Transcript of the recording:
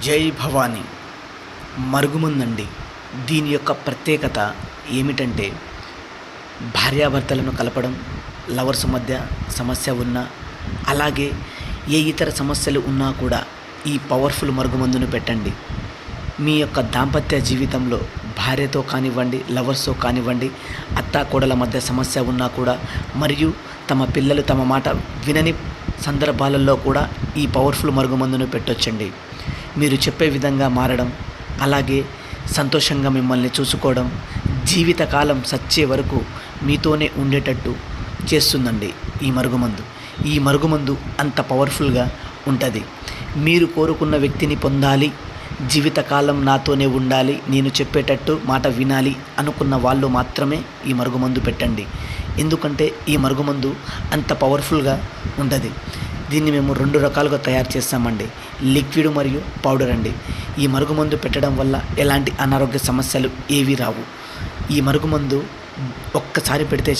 జై భవానీ మరుగుమందండి. దీని యొక్క ప్రత్యేకత ఏమిటంటే భార్యాభర్తలను కలపడం, లవర్స్ మధ్య సమస్య ఉన్నా, అలాగే ఏ ఇతర సమస్యలు ఉన్నా కూడా ఈ పవర్ఫుల్ మరుగుమందును పెట్టండి. మీ యొక్క దాంపత్య జీవితంలో భార్యతో కానివ్వండి, లవర్స్తో కానివ్వండి, అత్తాకోడల మధ్య సమస్య ఉన్నా కూడా, మరియు తమ పిల్లలు తమ మాట వినని సందర్భాలలో కూడా ఈ పవర్ఫుల్ మరుగుమందును పెట్టొచ్చండి. మీరు చెప్పే విధంగా మారడం, అలాగే సంతోషంగా మిమ్మల్ని చూసుకోవడం, జీవితకాలం సచ్చే వరకు మీతోనే ఉండేటట్టు చేస్తుందండి ఈ మరుగుమందు. ఈ మరుగుమందు అంత పవర్ఫుల్గా ఉంటుంది. మీరు కోరుకున్న వ్యక్తిని పొందాలి, జీవితకాలం నాతోనే ఉండాలి, నేను చెప్పేటట్టు మాట వినాలి అనుకున్న వాళ్ళు మాత్రమే ఈ మరుగుమందు పెట్టండి. ఎందుకంటే ఈ మరుగుమందు అంత పవర్ఫుల్గా ఉంటుంది. దీన్ని మేము 2 రకాలుగా తయారు చేస్తామండి, లిక్విడ్ మరియు పౌడర్ అండి. ఈ మరుగుమందు పెట్టడం వల్ల ఎలాంటి అనారోగ్య సమస్యలు ఏవి రావు. ఈ మరుగుమందు ఒక్కసారి పెడితే